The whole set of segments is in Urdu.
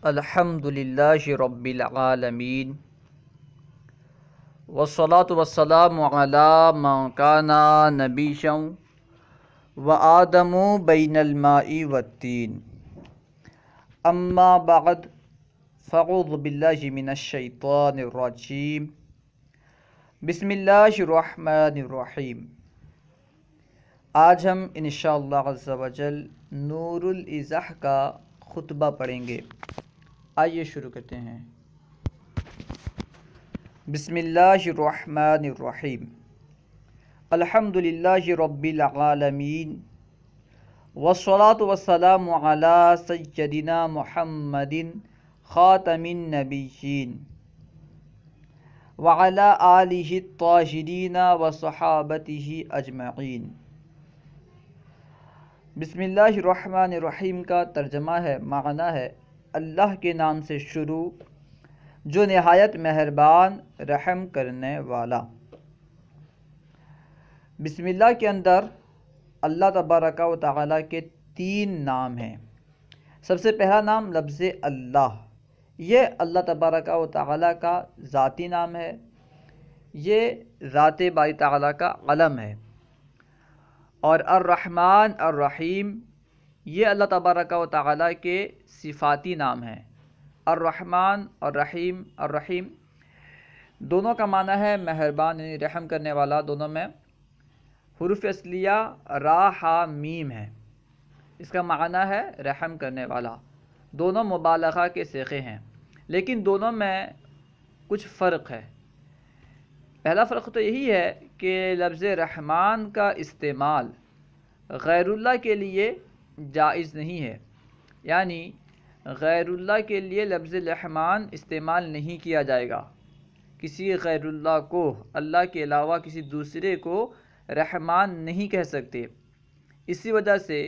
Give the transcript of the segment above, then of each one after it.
الحمد للہ رب العالمین والصلاة والسلام علی من کان نبیًا وآدم بین الماء والطین اما بعد فاعوذ باللہ من الشیطان الرجیم بسم اللہ الرحمن الرحیم۔ آج ہم انشاءاللہ عز و جل نور الازح کا خطبہ پڑھیں گے۔ آئیے شروع کرتے ہیں۔ بسم اللہ الرحمن الرحیم۔ الحمد للہ رب العالمین والصلاة والسلام علی سیدنا محمد خاتم النبیین وعلی آلہ الطاہرین وصحابتہ اجمعین۔ بسم اللہ الرحمن الرحیم کا ترجمہ ہے، معنی ہے اللہ کے نام سے شروع جو نہایت مہربان رحم کرنے والا۔ بسم اللہ کے اندر اللہ تبارک و تعالیٰ کے 3 نام ہیں۔ سب سے پہلا نام لفظ اللہ، یہ اللہ تبارک و تعالیٰ کا ذاتی نام ہے، یہ ذات باری تعالیٰ کا علم ہے۔ اور الرحمن الرحیم یہ اللہ تبارک و تعالیٰ کے صفاتی نام ہیں۔ الرحمن اور الرحیم دونوں کا معنی ہے مہربان، یعنی رحم کرنے والا۔ دونوں میں حروف اصلیہ را ہا میم ہے، اس کا معنی ہے رحم کرنے والا۔ دونوں مبالغہ کے صیغے ہیں، لیکن دونوں میں کچھ فرق ہے۔ پہلا فرق تو یہی ہے کہ لفظ رحمان کا استعمال غیر اللہ کے لیے جائز نہیں ہے، یعنی غیر اللہ کے لیے لفظ رحمان استعمال نہیں کیا جائے گا۔ کسی غیر اللہ کو، اللہ کے علاوہ کسی دوسرے کو رحمان نہیں کہہ سکتے۔ اسی وجہ سے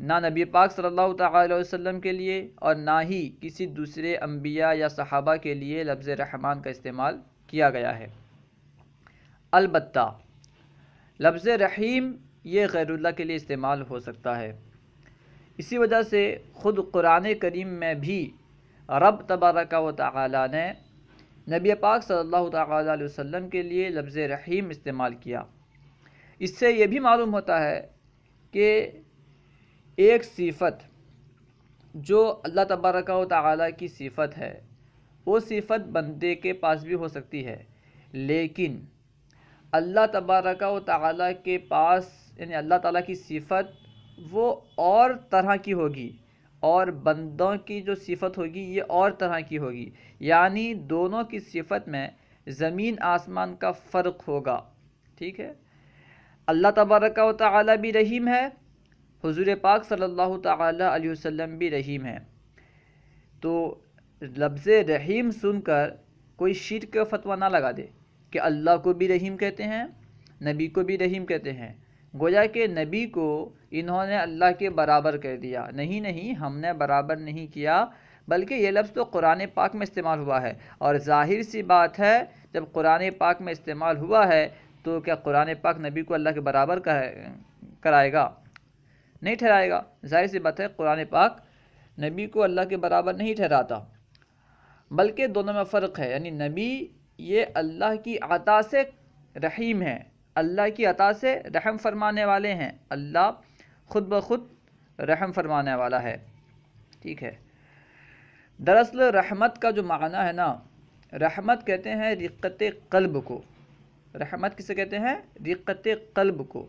نہ نبی پاک صلی اللہ تعالی علیہ وسلم کے لیے اور نہ ہی کسی دوسرے انبیاء یا صحابہ کے لیے لفظ رحمان کا استعمال کیا گیا ہے۔ البتہ لفظ رحیم یہ غیر اللہ کے لیے استعمال ہو سکتا ہے۔ اسی وجہ سے خود قرآن کریم میں بھی رب تبارک و تعالی نے نبی پاک صلی اللہ تعالی علیہ وسلم کے لیے لفظ رحیم استعمال کیا۔ اس سے یہ بھی معلوم ہوتا ہے کہ ایک صفت جو اللہ تبارک و تعالی کی صفت ہے، وہ صفت بندے کے پاس بھی ہو سکتی ہے، لیکن اللہ تبارک و تعالی کے پاس، یعنی اللہ تعالیٰ کی صفت وہ اور طرح کی ہوگی، اور بندوں کی جو صفت ہوگی یہ اور طرح کی ہوگی، یعنی دونوں کی صفت میں زمین آسمان کا فرق ہوگا۔ ٹھیک ہے، اللہ تبارک و تعالی بھی رحیم ہے، حضور پاک صلی اللہ تعالی علیہ وسلم بھی رحیم ہے۔ تو لفظ رحیم سن کر کوئی شرک کا فتویٰ نہ لگا دے کہ اللہ کو بھی رحیم کہتے ہیں، نبی کو بھی رحیم کہتے ہیں، گویا کہ نبی کو انہوں نے اللہ کے برابر کر دیا۔ نہیں، ہم نے برابر نہیں کیا، بلکہ یہ لفظ تو قرآن پاک میں استعمال ہوا ہے، اور ظاہر سی بات ہے جب قرآن پاک میں استعمال ہوا ہے تو کیا قرآن پاک نبی کو اللہ کے برابر کرائے گا؟ نہیں ٹھہرائے گا۔ ظاہر سی بات ہے قرآن پاک نبی کو اللہ کے برابر نہیں ٹھہراتا، بلکہ دونوں میں فرق ہے۔ یعنی نبی یہ اللہ کی عطا سے رحیم ہے، اللہ کی عطا سے رحم فرمانے والے ہیں، اللہ خود بخود رحم فرمانے والا ہے۔ ٹھیک ہے، دراصل رحمت کا جو معنی ہے نا، رحمت کہتے ہیں رقت قلب کو۔ رحمت کسے کہتے ہیں؟ رقت قلب کو،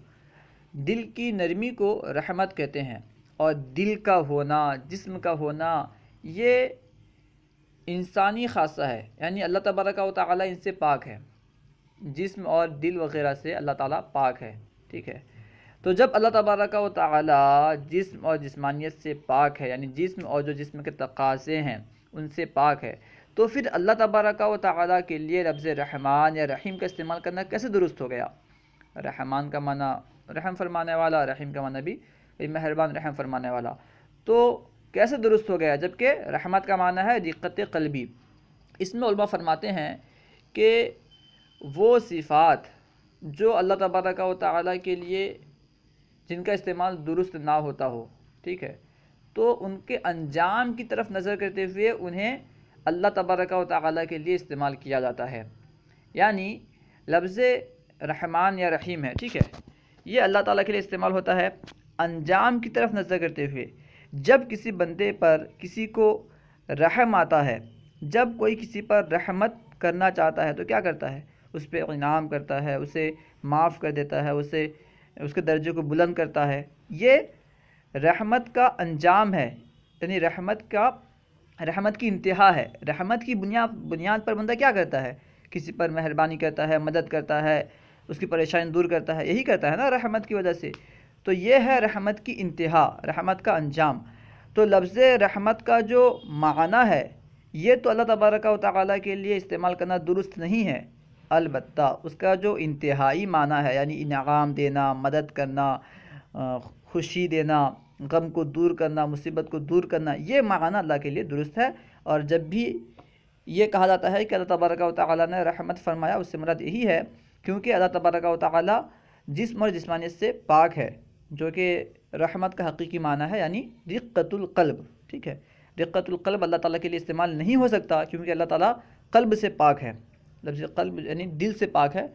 دل کی نرمی کو رحمت کہتے ہیں۔ اور دل کا ہونا، جسم کا ہونا، یہ انسانی خاصہ ہے، یعنی اللہ تبارک و تعالی ان سے پاک ہے، جسم اور دل وغیرہ سے اللہ تعالیٰ پاک ہے۔ ٹھیک ہے، تو جب اللہ تبارک و تعالی جسم اور جسمانیت سے پاک ہے، یعنی جسم اور جو جسم کے تقاضے ہیں ان سے پاک ہے، تو پھر اللہ تبارک و تعالی کے لیے لفظ رحمان یا رحیم کا استعمال کرنا کیسے درست ہو گیا؟ رحمان کا معنی رحم فرمانے والا، رحیم کا معنی بھی مہربان رحم فرمانے والا، تو کیسے درست ہو گیا؟ جبکہ رحمت کا معنی ہے رقت قلبی۔ اس میں علماء فرماتے ہیں کہ وہ صفات جو اللہ تبارک و تعالیٰ کے لیے جن کا استعمال درست نہ ہوتا ہو، ٹھیک ہے، تو ان کے انجام کی طرف نظر کرتے ہوئے انہیں اللہ تبارک و تعالیٰ کے لیے استعمال کیا جاتا ہے. یعنی لفظ رحمان یا رحیم ہے، ٹھیک ہے، یہ اللہ تعالیٰ کے لیے استعمال ہوتا ہے انجام کی طرف نظر کرتے ہوئے. جب کسی بندے پر کسی کو رحم آتا ہے، جب کوئی کسی پر رحمت کرنا چاہتا ہے تو کیا کرتا ہے؟ اس پہ انعام کرتا ہے، اسے معاف کر دیتا ہے، اس کے درجے کو بلند کرتا ہے. یہ رحمت کا انجام ہے، یعنی رحمت کی انتہا ہے. رحمت کی بنیاد پر بندہ کیا کرتا ہے؟ کسی پر مہربانی کرتا ہے، مدد کرتا ہے، اس کی پریشانی دور کرتا ہے، یہی کرتا ہے نا رحمت کی وجہ سے. تو یہ ہے رحمت کی انتہا، رحمت کا انجام. تو لفظ رحمت کا جو معنی ہے یہ تو اللہ تبارک و تعالیٰ کے لیے استعمال کرنا درست نہیں ہے، البتہ اس کا جو انتہائی معنی ہے، یعنی انعام دینا، مدد کرنا، خوشی دینا، غم کو دور کرنا، مصیبت کو دور کرنا، یہ معنی اللہ کے لیے درست ہے. اور جب بھی یہ کہا جاتا ہے کہ اللہ تبارک و تعالیٰ نے رحمت فرمایا، اس سے مراد یہی ہے کیونکہ اللہ تبارک و تعالیٰ جسم اور جسمانیت سے پاک ہے، جو کہ رحمت کا حقیقی معنی ہے، یعنی رقت القلب. ٹھیک ہے، رقت القلب اللہ تعالیٰ کے لیے استعمال نہیں ہو سکتا کیونکہ اللہ تعالیٰ قلب سے پاک ہے. لفظ قلب یعنی دل سے پاک ہے.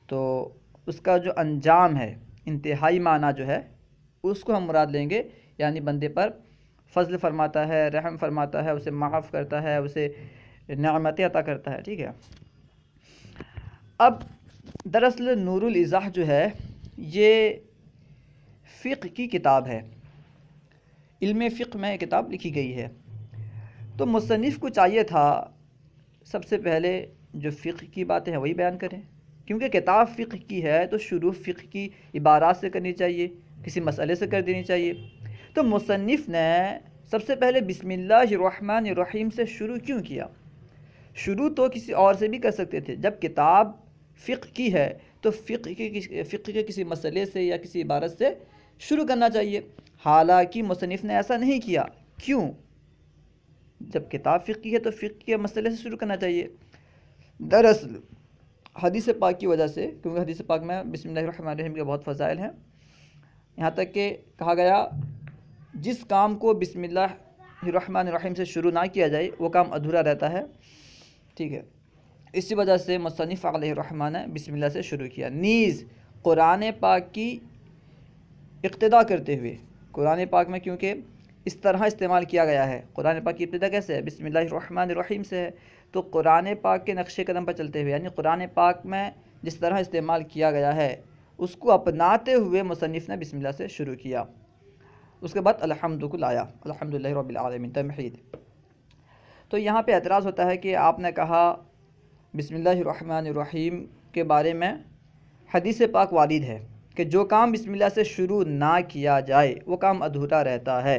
تو اس کا جو انجام ہے، انتہائی معنی جو ہے، اس کو ہم مراد لیں گے، یعنی بندے پر فضل فرماتا ہے، رحم فرماتا ہے، اسے معاف کرتا ہے، اسے نعمتیں عطا کرتا ہے. ٹھیک ہے. اب دراصل نور الایضاح جو ہے یہ فقہ کی کتاب ہے، علم فقہ میں کتاب لکھی گئی ہے. تو مصنف کو چاہیے تھا سب سے پہلے جو فقہ کی باتیں ہیں وہی بیان کریں، کیونکہ کتاب فقہ کی ہے تو شروع فقہ کی عبارات سے کرنی چاہیے، کسی مسئلے سے کر دینی چاہیے. تو مصنف نے سب سے پہلے بسم اللہ الرحمن الرحیم سے شروع کیوں کیا؟ شروع تو کسی اور سے بھی کر سکتے تھے. جب کتاب فقہ کی ہے تو فقہ کے کسی مسئلے سے یا کسی عبارت سے شروع کرنا چاہیے. حالانکہ مصنف نے ایسا نہیں کیا. کیوں؟ جب کتاب فقہ کی ہے تو فقہ کے مسئلے سے شروع کرنا چاہیے. دراصل حدیث پاک کی وجہ سے، کیونکہ حدیث پاک میں بسم اللہ الرحمن الرحیم کے بہت فضائل ہیں. یہاں تک کہ کہا گیا جس کام کو بسم اللہ الرحمن الرحیم سے شروع نہ کیا جائے وہ کام ادھورا رہتا ہے. ٹھیک ہے، اسی وجہ سے مصنف علیہ الرحمٰن نے بسم اللہ سے شروع کیا. نیز قرآن پاک کی اقتدا کرتے ہوئے، قرآن پاک میں کیونکہ اس طرح استعمال کیا گیا ہے، قرآن پاک کی ابتدا کیسے ہے؟ بسم اللہ الرحمن الرحیم سے ہے. تو قرآن پاک کے نقش قدم پر چلتے ہوئے، یعنی قرآن پاک میں جس طرح استعمال کیا گیا ہے اس کو اپناتے ہوئے مصنف نے بسم اللہ سے شروع کیا. اس کے بعد الحمد کو لایا، الحمدللہ رب العالمین، تمہید. تو یہاں پہ اعتراض ہوتا ہے کہ آپ نے کہا بسم اللہ الرحمن الرحیم کے بارے میں حدیث پاک وارد ہے کہ جو کام بسم اللہ سے شروع نہ کیا جائے وہ کام ادھورا رہتا ہے.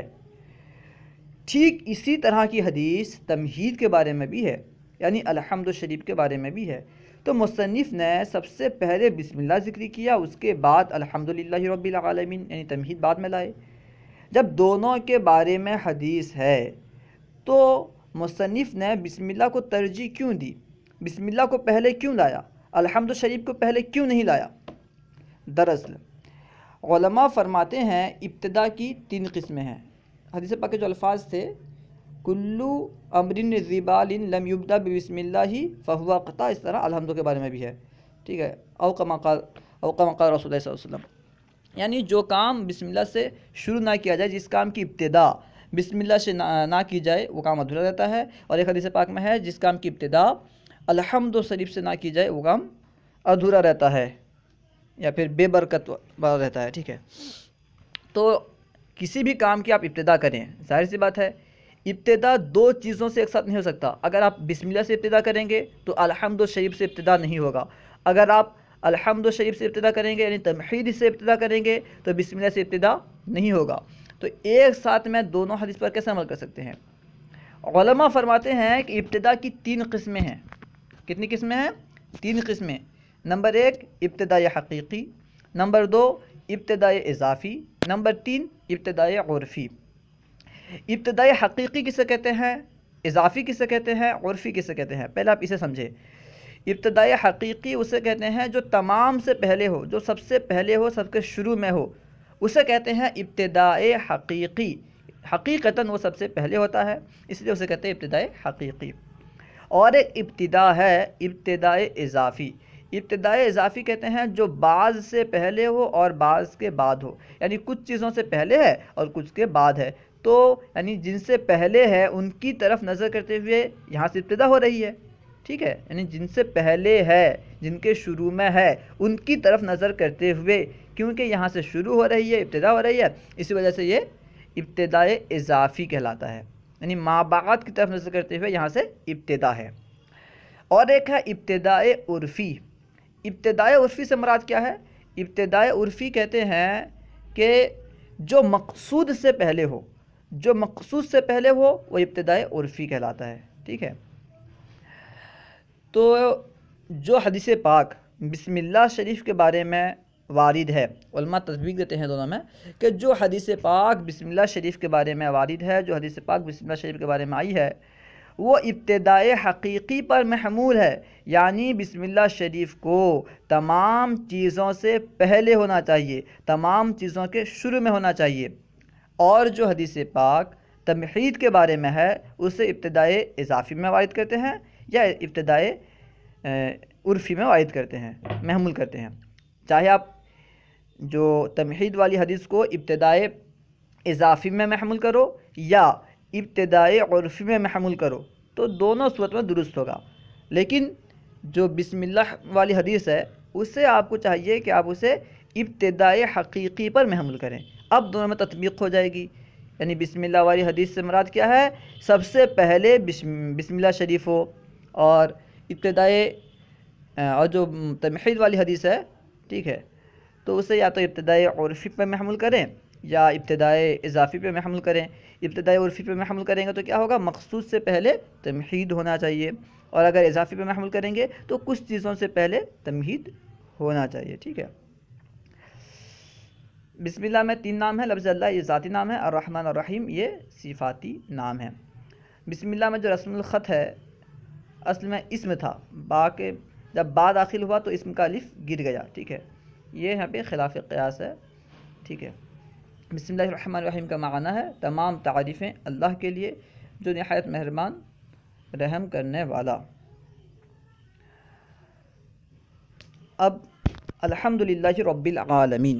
ٹھیک اسی طرح کی حدیث تمہید کے بارے میں بھی ہے، یعنی الحمد شریف کے بارے میں بھی ہے. تو مصنف نے سب سے پہلے بسم اللہ ذکر کیا، اس کے بعد الحمدللہ رب العالمین یعنی تمہید بعد میں لائے. جب دونوں کے بارے میں حدیث ہے تو مصنف نے بسم اللہ کو ترجیح کیوں دی؟ بسم اللہ کو پہلے کیوں لایا؟ الحمد شریف کو پہلے کیوں نہیں لایا؟ دراصل علماء فرماتے ہیں ابتدا کی 3 قسمیں ہیں. حدیث پاک کے جو الفاظ تھے کلو امر ذی بال لم یبدا بسم اللہ فہو قطع، اس طرح الحمد کے بارے میں بھی ہے. ٹھیک ہے، او کما قال رسول اللہ صلی اللہ علیہ وسلم، یعنی جو کام بسم اللہ سے شروع نہ کیا جائے، جس کام کی ابتدا بسم اللہ سے نہ کی جائے وہ کام ادھورا رہتا ہے. اور ایک حدیث پاک میں ہے جس کام کی ابتدا الحمد شریف سے نہ کی جائے وہ کام ادھورا رہتا ہے یا پھر بے برکت والا رہتا ہے. ٹھیک ہے، تو کسی بھی کام کی آپ ابتدا کریں، ظاہر سی بات ہے ابتدا 2 چیزوں سے ایک ساتھ نہیں ہو سکتا. اگر آپ بسم اللہ سے ابتدا کریں گے تو الحمد شریف سے ابتدا نہیں ہوگا. اگر آپ الحمد شریف سے ابتدا کریں گے یعنی تمہید سے ابتدا کریں گے تو بسم اللہ سے ابتدا نہیں ہوگا. تو ایک ساتھ میں دونوں حدیث پر کیسے عمل کر سکتے ہیں؟ علماء فرماتے ہیں کہ ابتدا کی 3 قسمیں ہیں. کتنی قسمیں ہیں؟ 3 قسمیں. نمبر 1 ابتدائی حقیقی، نمبر 2 ابتدائی اضافی، نمبر 3 ابتدائی عرفی. ابتدائی حقیقی کسے کہتے ہیں؟ اضافی کسے کہتے ہیں؟ عرفی کسے کہتے ہیں؟ پہلے آپ اسے سمجھیں. ابتدائی حقیقی اسے کہتے ہیں جو تمام سے پہلے ہو، جو سب سے پہلے ہو، سب کے شروع میں ہو، اسے کہتے ہیں ابتدائی حقیقی. حقیقتاً وہ سب سے پہلے ہوتا ہے، اس لیے اسے کہتے ہیں ابتدائے حقیقی۔ اور ایک ابتدا ہے ابتدائے اضافی۔ ابتدائے اضافی کہتے ہیں جو بعض سے پہلے ہو اور بعض کے بعد ہو، یعنی کچھ چیزوں سے پہلے ہے اور کچھ کے بعد ہے، تو یعنی جن سے پہلے ہے ان کی طرف نظر کرتے ہوئے یہاں سے ابتدا ہو رہی ہے، ٹھیک ہے، یعنی جن سے پہلے ہے، جن کے شروع میں ہے، ان کی طرف نظر کرتے ہوئے، کیونکہ یہاں سے شروع ہو رہی ہے، ابتدا ہو رہی ہے، اسی وجہ سے یہ ابتدائے اضافی کہلاتا ہے، یعنی ما بعد کی طرف نظر کرتے ہوئے یہاں سے ابتدا ہے۔ اور ایک ہے ابتدائے عرفی۔ ابتدائے عرفی سے مراد کیا ہے؟ ابتدائے عرفی کہتے ہیں کہ جو مقصود سے پہلے ہو، جو مقصود سے پہلے ہو وہ ابتدائے عرفی کہلاتا ہے، ٹھیک ہے۔ تو جو حدیث پاک بسم اللہ شریف کے بارے میں وارد ہے، علماء تصدیق دیتے ہیں دونوں میں، کہ جو حدیث پاک بسم اللہ شریف کے بارے میں وارد ہے، جو حدیث پاک بسم اللہ شریف کے بارے میں آئی ہے، وہ ابتدائے حقیقی پر محمول ہے، یعنی بسم اللہ شریف کو تمام چیزوں سے پہلے ہونا چاہیے، تمام چیزوں کے شروع میں ہونا چاہیے۔ اور جو حدیث پاک تمہید کے بارے میں ہے اسے ابتدائے اضافی میں وارد کرتے ہیں یا ابتدائے عرفی میں وارد کرتے ہیں، محمول کرتے ہیں۔ چاہے آپ جو تمہید والی حدیث کو ابتدائے اضافی میں محمول کرو یا ابتدائے عرفی میں محمول کرو تو دونوں صورت میں درست ہوگا، لیکن جو بسم اللہ والی حدیث ہے اسے آپ کو چاہیے کہ آپ اسے ابتدائے حقیقی پر محمول کریں، اب دونوں میں تطبیق ہو جائے گی۔ یعنی بسم اللہ والی حدیث سے مراد کیا ہے؟ سب سے پہلے بسم اللہ شریف ہو، اور ابتدائے اور جو تمہید والی حدیث ہے، ٹھیک ہے، تو اسے یا تو ابتدائے عرفی پہ محمول کریں یا ابتدائے اضافی پہ محمول کریں۔ ابتدائے عرفی پہ محمول کریں گے تو کیا ہوگا؟ مقصود سے پہلے تمہید ہونا چاہیے، اور اگر اضافی پہ محمول کریں گے تو کچھ چیزوں سے پہلے تمہید ہونا چاہیے، ٹھیک ہے۔ بسم اللہ میں 3 نام ہیں، لفظ اللہ یہ ذاتی نام ہے، الرحمن الرحیم یہ صفاتی نام ہے۔ بسم اللہ میں جو رسم الخط ہے اصل میں اسم تھا، با کے جب با داخل ہوا تو اسم کا الف گر گیا، ٹھیک ہے، یہ یہاں پہ خلاف قیاس ہے، ٹھیک ہے۔ بسم اللہ الرحمن الرحیم کا معنی ہے تمام تعریفیں اللہ کے لیے جو نہایت مہربان رحم کرنے والا۔ اب الحمدللہ رب العالمین،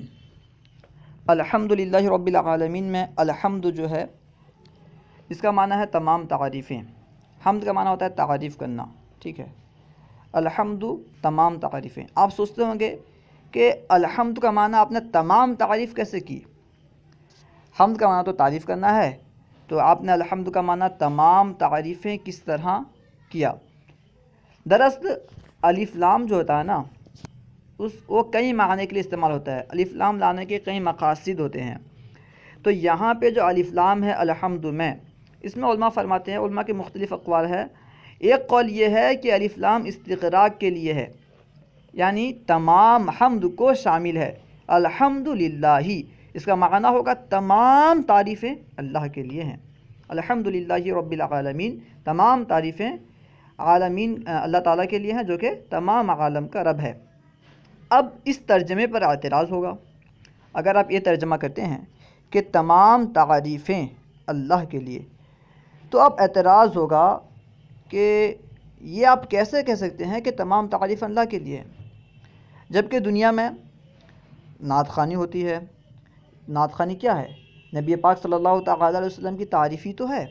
الحمدللہ رب العالمین میں الحمد جو ہے اس کا معنی ہے تمام تعریفیں، حمد کا معنی ہوتا ہے تعریف کرنا، ٹھیک ہے، الحمد تمام تعریفیں۔ آپ سوچتے ہوں گے کہ الحمد کا معنی آپ نے تمام تعریف کیسے کی؟ حمد کا معنی تو تعریف کرنا ہے، تو آپ نے الحمد کا معنی تمام تعریفیں کس طرح کیا؟ دراصل الف لام جو ہوتا ہے نا وہ کئی معنی کے لیے استعمال ہوتا ہے، الف لام لانے کے کئی مقاصد ہوتے ہیں، تو یہاں پہ جو الف لام ہے الحمد میں، اس میں علماء فرماتے ہیں، علماء کے مختلف اقوال ہے۔ ایک قول یہ ہے کہ الف لام استغراق کے لیے ہے، یعنی تمام حمد کو شامل ہے، الحمدللہ، اس کا معنی ہوگا تمام تعریفیں اللہ کے لیے ہیں، الحمدللہ رب العالمین، تمام تعریفیں عالمین اللہ تعالیٰ کے لیے ہیں جو کہ تمام عالم کا رب ہے۔ اب اس ترجمے پر اعتراض ہوگا، اگر آپ یہ ترجمہ کرتے ہیں کہ تمام تعریفیں اللہ کے لیے، تو اب اعتراض ہوگا کہ یہ آپ کیسے کہہ سکتے ہیں کہ تمام تعریف اللہ کے لیے ہیں، جبکہ دنیا میں نعت خوانی ہوتی ہے۔ نعت خوانی کیا ہے؟ نبی پاک صلی اللہ تعالیٰ علیہ وسلم کی تعریفی تو ہے،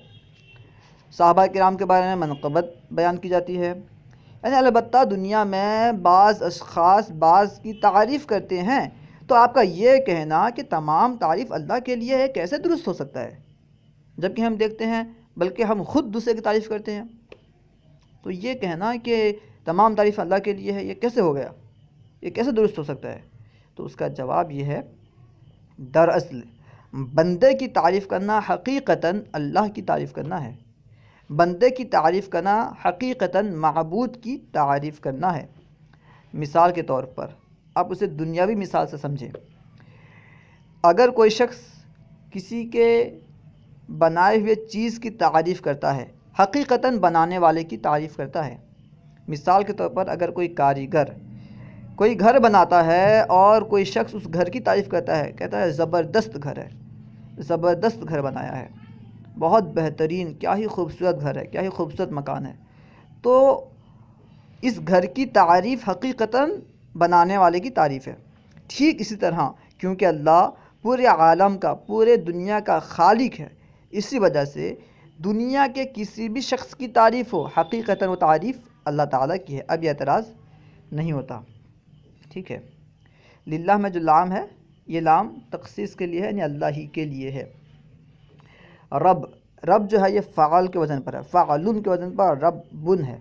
صحابہ کرام کے بارے میں منقبت بیان کی جاتی ہے، یعنی البتہ دنیا میں بعض اشخاص بعض کی تعریف کرتے ہیں، تو آپ کا یہ کہنا کہ تمام تعریف اللہ کے لیے ہے کیسے درست ہو سکتا ہے؟ جبکہ ہم دیکھتے ہیں بلکہ ہم خود دوسرے کی تعریف کرتے ہیں، تو یہ کہنا کہ تمام تعریف اللہ کے لیے ہے یہ کیسے ہو گیا؟ یہ کیسے درست ہو سکتا ہے؟ تو اس کا جواب یہ ہے، دراصل بندے کی تعریف کرنا حقیقتاً اللہ کی تعریف کرنا ہے، بندے کی تعریف کرنا حقیقتاً معبود کی تعریف کرنا ہے۔ مثال کے طور پر آپ اسے دنیاوی مثال سے سمجھیں، اگر کوئی شخص کسی کے بنائے ہوئے چیز کی تعریف کرتا ہے، حقیقتاً بنانے والے کی تعریف کرتا ہے۔ مثال کے طور پر اگر کوئی کاریگر کوئی گھر بناتا ہے اور کوئی شخص اس گھر کی تعریف کرتا ہے، کہتا ہے زبردست گھر ہے، زبردست گھر بنایا ہے، بہت بہترین، کیا ہی خوبصورت گھر ہے، کیا ہی خوبصورت مکان ہے۔ تو اس گھر کی تعریف حقیقتاً بنانے والے کی تعریف ہے۔ ٹھیک اسی طرح کیونکہ اللہ پورے عالم کا، پورے دنیا کا خالق ہے، اسی وجہ سے دنیا کے کسی بھی شخص کی تعریف ہو، حقیقتاً وہ تعریف اللہ تعالیٰ کی ہے، اب یہ اعتراض نہیں ہوتا۔ ٹھیک ہے، للہ میں جو لام ہے، یہ لام تخصیص کے لیے ہے، یعنی اللہ ہی کے لیے ہے۔ رب، رب جو ہے یہ فعل کے وزن پر ہے، فعلن کے وزن پر ربن ہے،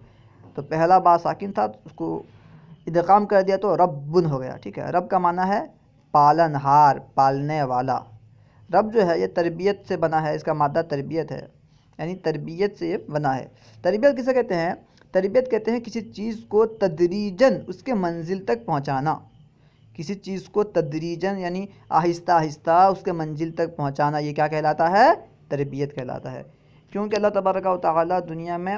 تو پہلا با ساکن تھا، اس کو ادغام کر دیا تو ربن ہو گیا۔ ٹھیک ہے، رب کا معنی ہے پالن ہار، پالنے والا۔ رب جو ہے یہ تربیت سے بنا ہے، اس کا مادہ تربیت ہے، یعنی تربیت سے یہ بنا ہے۔ تربیت کسے کہتے ہیں؟ تربیت کہتے ہیں کسی چیز کو تدریجاً اس کے منزل تک پہنچانا، کسی چیز کو تدریجاً یعنی آہستہ آہستہ اس کے منزل تک پہنچانا، یہ کیا کہلاتا ہے؟ تربیت کہلاتا ہے۔ کیونکہ اللہ تبارک و تعالیٰ دنیا میں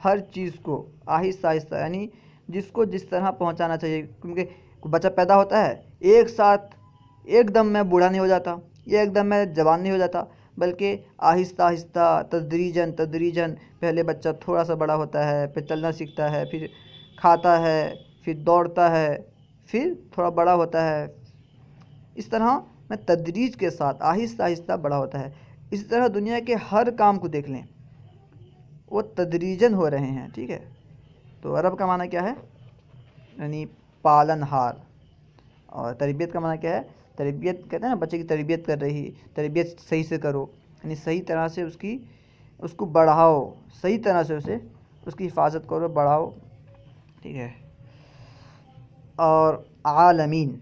ہر چیز کو آہستہ آہستہ، یعنی جس کو جس طرح پہنچانا چاہیے، کیونکہ بچہ پیدا ہوتا ہے ایک ساتھ ایک دم میں بوڑھا نہیں ہو جاتا، یا ایک دم میں جوان نہیں ہو جاتا، بلکہ آہستہ آہستہ تدریجاً تدریجاً پہلے بچہ تھوڑا سا بڑا ہوتا ہے، پھر چلنا سیکھتا ہے، پھر کھاتا ہے، پھر دوڑتا ہے، پھر تھوڑا بڑا ہوتا ہے، اس طرح میں تدریج کے ساتھ آہستہ آہستہ بڑا ہوتا ہے۔ اسی طرح دنیا کے ہر کام کو دیکھ لیں، وہ تدریجاً ہو رہے ہیں۔ ٹھیک ہے، تو رب کا معنی کیا ہے؟ یعنی پالن ہار۔ اور تربیت کا معنی کیا ہے؟ تربیت کہتے ہیں نا، بچے کی تربیت کر رہی، تربیت صحیح سے کرو، یعنی صحیح طرح سے اس کو بڑھاؤ، صحیح طرح سے اس کی حفاظت کرو، بڑھاؤ۔ ٹھیک ہے، اور عالمین،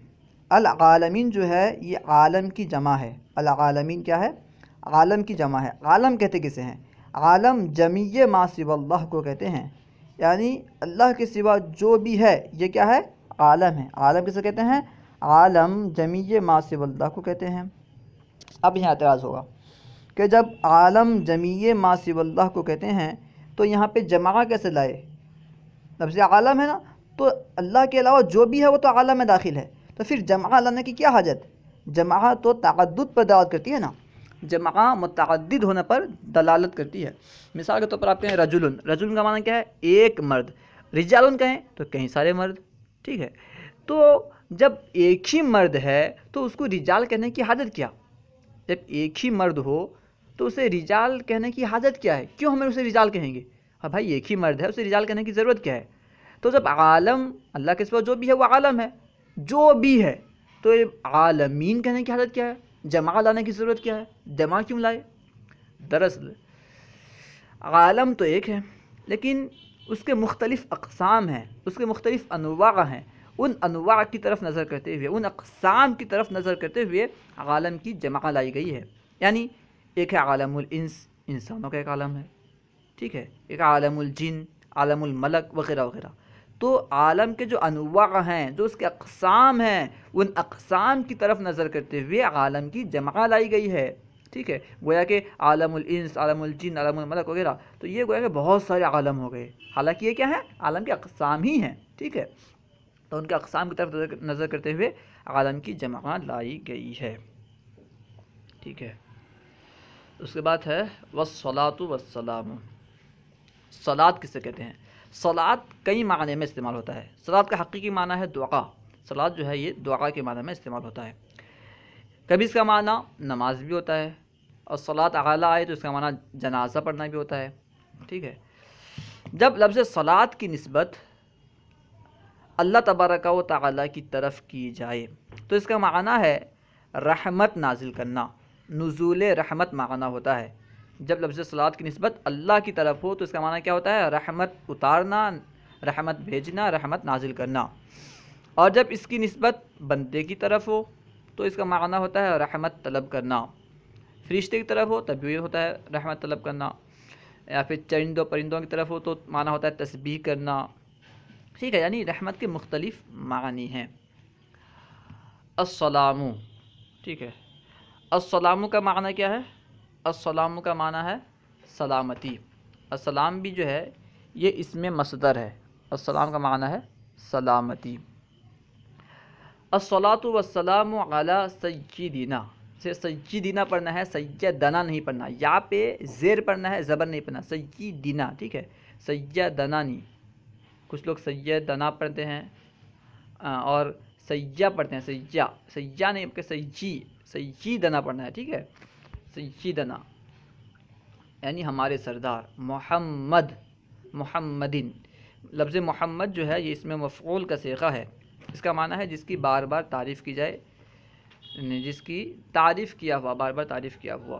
العالمین جو ہے یہ عالم کی جمع ہے۔ العالمین کیا ہے؟ عالم کی جمع ہے۔ عالم کہتے کسے ہیں؟ عالم جمیع ما سوی اللہ کو کہتے ہیں، یعنی اللہ کے سوا جو بھی ہے یہ کیا ہے؟ عالم ہے۔ عالم کسے کہتے ہیں؟ عالم جمیع ما سوی اللہ کو کہتے ہیں۔ اب یہاں اعتراض ہوگا کہ جب عالم جمیع ما سوی اللہ کو کہتے ہیں تو یہاں پہ جمع کیسے لائے؟ لفظ عالم ہے نا، تو اللہ کے علاوہ جو بھی ہے وہ تو عالم میں داخل ہے، تو پھر جمع لانے کی کیا حاجت؟ جمع تو تعدد پر دلالت کرتی ہے نا، جمع متعدد ہونے پر دلالت کرتی ہے۔ مثال کے طور پر آپ کہیں رجل، رجل کا معنی کیا ہے؟ ایک مرد۔ رجال کہیں تو کہیں سارے مرد۔ ٹھیک ہے، تو جب ایک ہی مرد ہے تو اس کو رجال کہنے کی حاجت کیا؟ جب ایک ہی مرد ہو تو اسے رجال کہنے کی حاجت کیا ہے؟ کیوں ہمیں اسے رجال کہیں گے؟ ہاں بھائی، ایک ہی مرد ہے، اسے رجال کہنے کی ضرورت کیا ہے؟ تو جب عالم، اللہ کے سوا جو بھی ہے وہ عالم ہے، جو بھی ہے، تو عالمین کہنے کی حاجت کیا ہے؟ جمع لانے کی ضرورت کیا ہے؟ جمع کیوں لائے؟ دراصل عالم تو ایک ہے، لیکن اس کے مختلف اقسام ہیں، اس کے مختلف انواع ہیں، ان انواع کی طرف نظر کرتے ہوئے، ان اقسام کی طرف نظر کرتے ہوئے عالم کی جمع لائی گئی ہے۔ یعنی ایک ہے عالم الانس، انسانوں کا ایک عالم ہے، ٹھیک ہے، ایک عالم الجن، عالم الملک وغیرہ وغیرہ۔ تو عالم کے جو انواع ہیں، جو اس کے اقسام ہیں، ان اقسام کی طرف نظر کرتے ہوئے عالم کی جمع لائی گئی ہے۔ ٹھیک ہے، گویا کہ عالم الانس، عالم الجن، عالم الملک وغیرہ، تو یہ گویا کہ بہت سارے عالم ہو گئے، حالانکہ یہ کیا ہے؟ عالم کے اقسام ہی ہیں۔ ٹھیک ہے، تو ان کے اقسام کی طرف نظر کرتے ہوئے عالم کی جمع لائی گئی ہے۔ ٹھیک ہے، اس کے بعد ہے والصلاۃ والسلام۔ صلاۃ کسے کہتے ہیں؟ صلاۃ کئی معنی میں استعمال ہوتا ہے۔ صلاۃ کا حقیقی معنی ہے دعا۔ صلاۃ جو ہے یہ دعا کے معنی میں استعمال ہوتا ہے۔ کبھی اس کا معنی نماز بھی ہوتا ہے، اور صلاۃ اعلیٰ آئے تو اس کا معنی جنازہ پڑھنا بھی ہوتا ہے۔ ٹھیک ہے، جب لفظ صلاۃ کی نسبت اللہ تبارک و تعالیٰ کی طرف کی جائے تو اس کا معنی ہے رحمت نازل کرنا، نزول رحمت معنی ہوتا ہے۔ جب لفظ صلاۃ کی نسبت اللہ کی طرف ہو تو اس کا معنی کیا ہوتا ہے؟ رحمت اتارنا، رحمت بھیجنا، رحمت نازل کرنا۔ اور جب اس کی نسبت بندے کی طرف ہو تو اس کا معنی ہوتا ہے رحمت طلب کرنا۔ فرشتے کی طرف ہو تب بھی ہوتا ہے رحمت طلب کرنا، یا پھر چرندوں پرندوں کی طرف ہو تو معنی ہوتا ہے تسبیح کرنا۔ ٹھیک ہے، یعنی رحمت کے مختلف معنی ہیں۔ السلام، ٹھیک ہے، السلام کا معنی کیا ہے؟ السلام کا معنی ہے سلامتی۔ السلام بھی جو ہے یہ اسم مصدر ہے، السلام کا معنی ہے سلامتی۔ الصلاۃ والسلام علی سیدنا، سے سیدنا پڑھنا ہے، سیدنا نہیں پڑھنا، یا پہ زیر پڑھنا ہے، زبر نہیں پڑھنا، سیدنا، ٹھیک ہے، سیدنا نہیں. کچھ لوگ سیدنا پڑھتے ہیں اور سیّا پڑھتے ہیں، سیّا نہیں بلکہ سیدنا پڑھنا ہے، ٹھیک ہے، سیدنا یعنی ہمارے سردار محمدن. لفظ محمد جو ہے یہ اس میں مفعول کا صیغہ ہے. اس کا معنی ہے جس کی بار بار تعریف کی جائے، جس کی تعریف کیا ہوا، بار بار تعریف کیا ہوا.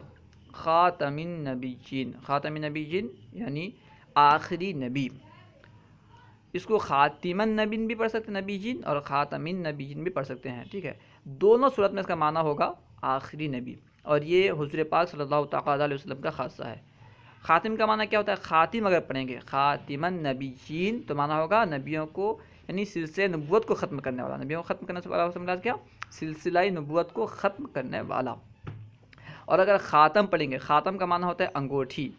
خاتم النبیین، خاتم النبیین یعنی آخری نبی. اس کو خاتم النبیین بھی پڑھ سکتے ہیں، نبیین، اور خاتم النبیین بھی پڑھ سکتے ہیں، ٹھیک ہے. دونوں صورت میں اس کا معنی ہوگا آخری نبی، اور یہ حضور پاک صلی اللہ تعالیٰ علیہ وسلم کا خاصہ ہے. خاتم کا معنی کیا ہوتا ہے؟ خاتم اگر پڑھیں گے خاتم النبیین تو معنی ہوگا نبیوں کو، یعنی سلسلہ نبوت کو ختم کرنے والا. نبیوں کو ختم کرنے والا سمجھا کیا؟ سلسلہ نبوت کو ختم کرنے والا. اور اگر خاتم پڑھیں گے، خاتم کا معنی ہوتا ہے انگوٹھی،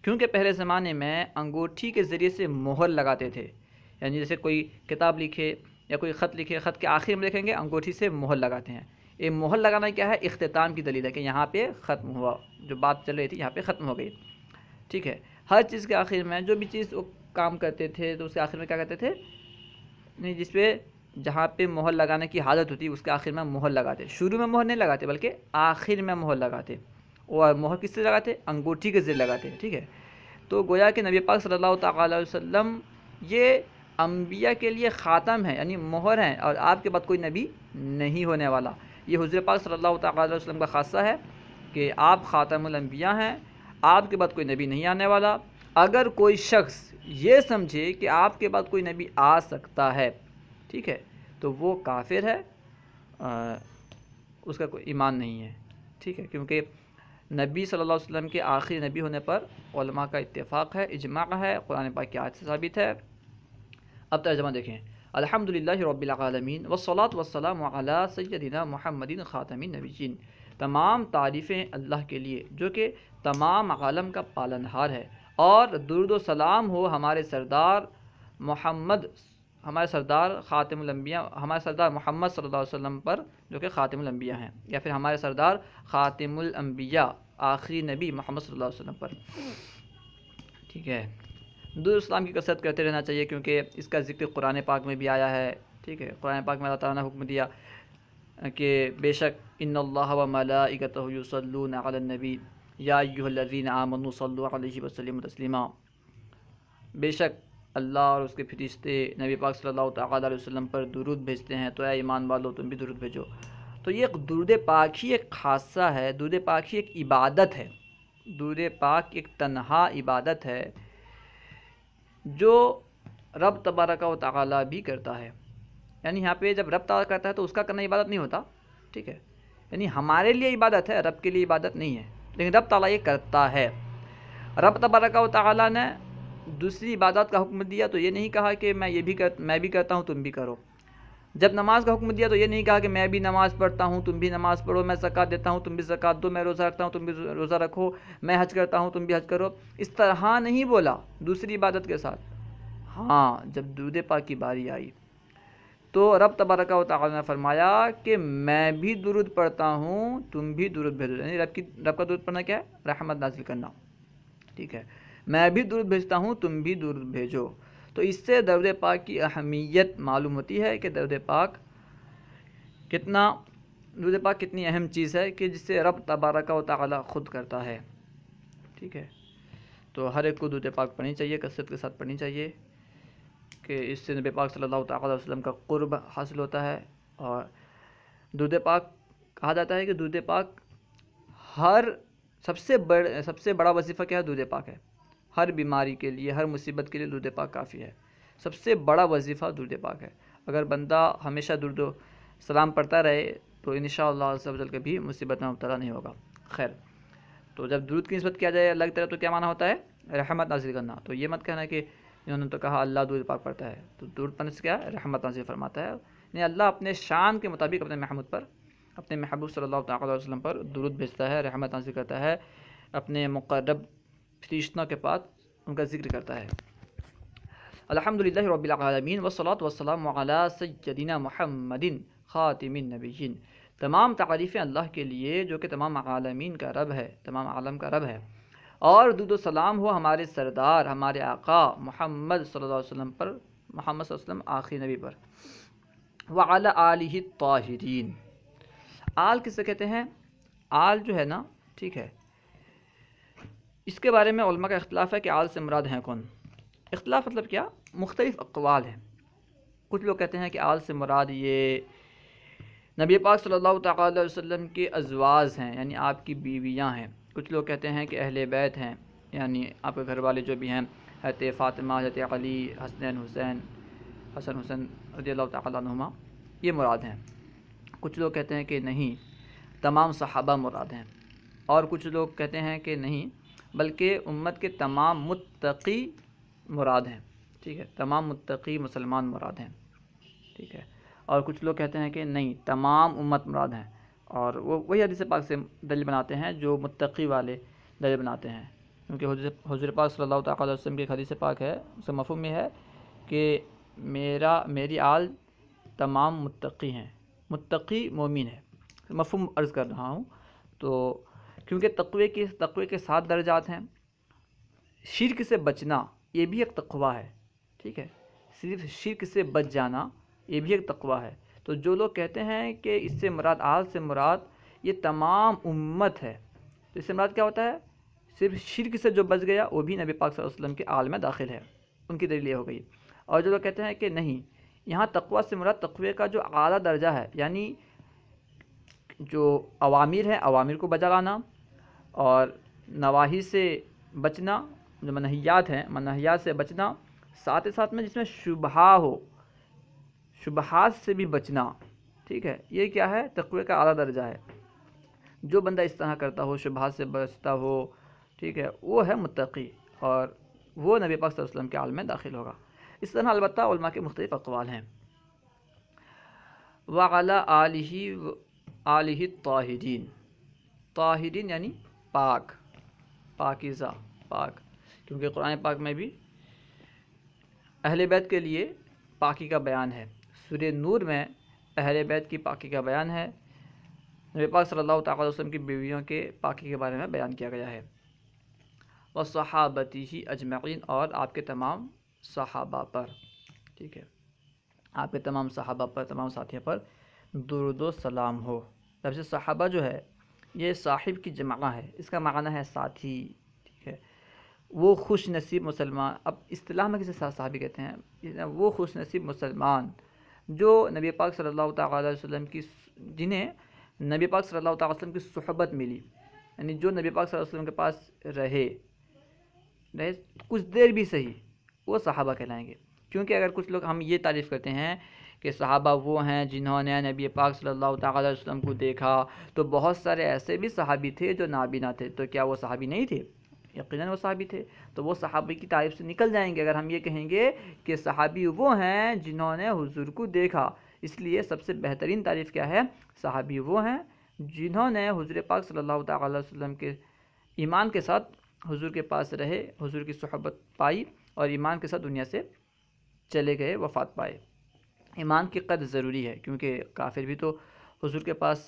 کیونکہ پہلے زمانے میں انگوٹھی کے ذریعے سے مہر لگاتے تھے. یعنی جیسے کوئی کتاب لکھے یا کوئی خط لکھے، خط کے آخر میں دیکھیں گے انگوٹھی سے مہر لگاتے ہیں. یہ مہر لگانا کیا ہے؟ اختتام کی دلیل ہے کہ یہاں پہ ختم ہوا، جو بات چل رہی تھی یہاں پہ ختم ہو گئی، ٹھیک ہے. ہر چیز کے آخر میں، جو بھی چیز وہ کام کرتے تھے تو اس کے آخر میں کیا کرتے تھے؟ نہیں، جس پہ جہاں پہ مہر لگانے کی حالت ہوتی اس کے آخر میں مہر لگاتے. شروع میں مہر نہیں لگاتے بلکہ آخر میں مہر لگاتے. اور مہر کس سے لگاتے؟ انگوٹھی کے ذریعے لگاتے، ٹھیک ہے. تو گویا کہ نبی پاک صلی اللہ تعالیٰ علیہ وسلم یہ انبیاء کے لیے خاتم ہے، یعنی مہر ہیں، اور آپ کے بعد کوئی نبی نہیں ہونے والا. یہ حضور پاک صلی اللہ تعالیٰ علیہ وسلم کا خاصہ ہے کہ آپ خاتم الانبیاء ہیں، آپ کے بعد کوئی نبی نہیں آنے والا. اگر کوئی شخص یہ سمجھے کہ آپ کے بعد کوئی نبی آ سکتا ہے، ٹھیک ہے، تو وہ کافر ہے، اس کا کوئی ایمان نہیں ہے، ٹھیک ہے. کیونکہ نبی صلی اللہ علیہ وسلم کے آخری نبی ہونے پر علماء کا اتفاق ہے، اجماع ہے، قرآن پاک کی آیت سے ثابت ہے. اب ترجمہ دیکھیں. الحمدللہ رب العالمین والصلاة والسلام علی سیدنا محمد خاتم النبیین. تمام تعریفیں اللہ کے لیے جو کہ تمام عالم کا پالنہار ہے، اور درود و سلام ہو ہمارے سردار محمد، ہمارے سردار خاتم الانبیاء، ہمارے سردار محمد صلی اللہ علیہ وسلم پر جو کہ خاتم الانبیاء ہیں، یا پھر ہمارے سردار خاتم الانبیاء آخری نبی محمد صلی اللہ علیہ وسلم پر، ٹھیک ہے. درود اسلام کی کثرت کرتے رہنا چاہیے، کیونکہ اس کا ذکر قرآن پاک میں بھی آیا ہے، ٹھیک ہے. قرآن پاک میں اللہ تعالیٰ نے حکم دیا کہ بے شک ان اللہ و ملائکتہ یصلون علی النبی یا ایھا الذین آمنوا صلوا علیہ وسلموا تسلیما. بے شک اللہ اور اس کے فرشتے نبی پاک صلی اللہ تعالیٰ علیہ وسلم پر درود بھیجتے ہیں، تو اے ایمان والو تم بھی درود بھیجو. تو یہ درود پاک ہی ایک خاصہ ہے، درود پاک ہی ایک عبادت ہے، درود پاک ایک تنہا عبادت ہے جو رب تبارک و تعالیٰ بھی کرتا ہے. یعنی یہاں پہ جب رب تعالیٰ کرتا ہے تو اس کا کرنا عبادت نہیں ہوتا، ٹھیک ہے. یعنی ہمارے لیے عبادت ہے، رب کے لیے عبادت نہیں ہے، لیکن رب تعالیٰ یہ کرتا ہے. رب تبارک و تعالیٰ نے دوسری عبادات کا حکم دیا تو یہ نہیں کہا کہ میں بھی کرتا ہوں تم بھی کرو. جب نماز کا حکم دیا تو یہ نہیں کہا کہ میں بھی نماز پڑھتا ہوں تم بھی نماز پڑھو، میں زکوٰۃ دیتا ہوں تم بھی زکوٰۃ دو، میں روزہ رکھتا ہوں تم بھی روزہ رکھو، میں حج کرتا ہوں تم بھی حج کرو. اس طرح نہیں بولا دوسری عبادت کے ساتھ. ہاں، جب درود پاک کی باری آئی تو رب تبارک و تعالیٰ نے فرمایا کہ میں بھی درود پڑھتا ہوں تم بھی درود بھیجو. یعنی رب کا درود پڑھنا کیا ہے؟ رحمت نازل کرنا، ٹھیک ہے. میں بھی درود بھیجتا ہوں تم بھی درود بھیجو. تو اس سے درود پاک کی اہمیت معلوم ہوتی ہے کہ درود پاک کتنی اہم چیز ہے کہ جس سے رب تبارک و تعالیٰ خود کرتا ہے، ٹھیک ہے. تو ہر ایک کو درود پاک پڑھنی چاہیے، کثرت کے ساتھ پڑھنی چاہیے، کہ اس سے نبی پاک صلی اللہ تعالیٰ علیہ وسلم کا قرب حاصل ہوتا ہے. اور درود پاک کہا جاتا ہے کہ درود پاک سب سے بڑا وظیفہ کیا ہے؟ درود پاک ہے. ہر بیماری کے لیے، ہر مصیبت کے لیے درود پاک کافی ہے. سب سے بڑا وظیفہ درود پاک ہے. اگر بندہ ہمیشہ درود و سلام پڑھتا رہے تو انشاءاللہ عز و جل کبھی مصیبت میں مبتلا نہیں ہوگا. خیر، تو جب درود کی نسبت کیا جائے اللہ کی طرف تو کیا معنی ہوتا ہے؟ رحمت نازل کرنا. تو یہ مت کہنا کہ انہوں نے تو کہا اللہ درود پاک پڑھتا ہے، تو درود پڑھنے سے کیا ہے؟ رحمت نازل فرماتا ہے. یعنی اللہ اپنے شان کے مطابق اپنے محبوب صلی اللہ تعالیٰ علیہ وسلم پر درود بھیجتا ہے، رحمت نازل کرتا ہے، اپنے مقرب فرشتوں کے پاس ان کا ذکر کرتا ہے. الحمدللہ رب العالمین والصلاة والسلام علی سیدنا محمد خاتم النبیین. تمام تعریفیں اللہ کے لیے جو کہ تمام عالمین کا رب ہے، تمام عالم کا رب ہے، اور درود و سلام ہو ہمارے سردار، ہمارے آقا محمد صلی اللہ علیہ وسلم پر، محمد صلی اللہ علیہ وسلم آخری نبی پر، وعلی آلہ الطاہرین۔ آل کسے کہتے ہیں؟ آل جو ہے نا، ٹھیک ہے، اس کے بارے میں علماء کا اختلاف ہے کہ آل سے مراد ہیں کون۔ اختلاف مطلب کیا؟ مختلف اقوال ہیں۔ کچھ لوگ کہتے ہیں کہ آل سے مراد یہ نبی پاک صلی اللہ تعالیٰ علیہ وسلم کے ازواج ہیں، یعنی آپ کی بیویاں ہیں۔ کچھ لوگ کہتے ہیں کہ اہل بیت ہیں، یعنی آپ کے گھر والے جو بھی ہیں، حضرت فاطمہ، حضرت علی، حسن حسین رضی اللہ تعالیٰ عنہما، یہ مراد ہیں۔ کچھ لوگ کہتے ہیں کہ نہیں، تمام صحابہ مراد ہیں، اور کچھ لوگ کہتے ہیں کہ نہیں، بلکہ امت کے تمام متقی مراد ہیں، ٹھیک ہے، تمام متقی مسلمان مراد ہیں، ٹھیک ہے۔ اور کچھ لوگ کہتے ہیں کہ نہیں، تمام امت مراد ہیں، اور وہ وہی حدیث پاک سے دلیل بناتے ہیں جو متقی والے دلیل بناتے ہیں، کیونکہ حضور پاک صلی اللہ تعالیٰ علیہ وسلم کی ایک حدیث پاک ہے، اس کا مفہوم یہ ہے کہ میری آل تمام متقی ہیں، متقی مومن ہے، مفہوم عرض کر رہا ہوں۔ تو کیونکہ تقوی کے 7 درجات ہیں، شرک سے بچنا یہ بھی ایک تقوی ہے، ٹھیک ہے، صرف شرک سے بچ جانا یہ بھی ایک تقوی ہے۔ تو جو لوگ کہتے ہیں کہ اس سے مراد، آل سے مراد یہ تمام امت ہے، تو اس سے مراد کیا ہوتا ہے؟ صرف شرک سے جو بچ گیا وہ بھی نبی پاک صلی اللہ علیہ وسلم کے آل میں داخل ہے، ان کی دلیل یہ ہو گئی۔ اور جو لوگ کہتے ہیں کہ نہیں، یہاں تقوی سے مراد تقوی کا جو اعلیٰ درجہ ہے، یعنی جو اوامر ہیں اوامر کو بجا لانا، اور نواہی سے بچنا، جو منہیات ہیں منہیات سے بچنا، ساتھ ہی ساتھ میں جس میں شبہہ ہو، شبہات سے بھی بچنا، ٹھیک ہے، یہ کیا ہے؟ تقوی کا اعلیٰ درجہ ہے۔ جو بندہ اس طرح کرتا ہو، شبہات سے بچتا ہو، ٹھیک ہے، وہ ہے متقی، اور وہ نبی پاک صلی اللہ علیہ وسلم کے عالم میں داخل ہوگا۔ اس طرح البتہ علماء کے مختلف اقوال ہیں۔ وعلی آلہ الطاہرین، طاہرین یعنی پاک، پاکیزہ، پاک، کیونکہ قرآن پاک میں بھی اہل بیت کے لیے پاکی کا بیان ہے۔ سورہ نور میں اہل بیت کی پاکی کا بیان ہے، نبی پاک صلی اللہ تعالیٰ علیہ وسلم کی بیویوں کے پاکی کے بارے میں بیان کیا گیا ہے۔ وصحابتہ اجمعین، اور آپ کے تمام صحابہ پر، ٹھیک ہے، آپ کے تمام صحابہ پر، تمام ساتھیوں پر درود و سلام ہو۔ لفظ صحابہ جو ہے یہ صاحب کی جمع ہے، اس کا معنی ہے ساتھی، ٹھیک ہے، وہ خوش نصیب مسلمان، اب اصطلاح میں کسی صحابی کہتے ہیں، وہ خوش نصیب مسلمان جو نبی پاک صلی اللہ تعالیٰ علیہ وسلم کی، جنہیں نبی پاک صلی اللہ تعالیٰ علیہ وسلم کی صحبت ملی، یعنی جو نبی پاک صلی اللہ علیہ وسلم کے پاس رہے کچھ دیر بھی صحیح، وہ صحابہ کہلائیں گے۔ کیونکہ اگر کچھ لوگ ہم یہ تعریف کرتے ہیں کہ صحابہ وہ ہیں جنہوں نے نبی پاک صلی اللہ تعالیٰ علیہ وسلم کو دیکھا، تو بہت سارے ایسے بھی صحابی تھے جو نابینا تھے، تو کیا وہ صحابی نہیں تھے؟ یقیناً وہ صحابی تھے، تو وہ صحابی کی تعریف سے نکل جائیں گے اگر ہم یہ کہیں گے کہ صحابی وہ ہیں جنہوں نے حضور کو دیکھا۔ اس لیے سب سے بہترین تعریف کیا ہے؟ صحابی وہ ہیں جنہوں نے حضور پاک صلی اللہ تعالیٰ علیہ وسلم کے ایمان کے ساتھ حضور کے پاس رہے، حضور کی صحبت پائی، اور ایمان کے ساتھ دنیا سے چلے گئے، وفات پائے۔ ایمان کی قدر ضروری ہے، کیونکہ کافر بھی تو حضور کے پاس،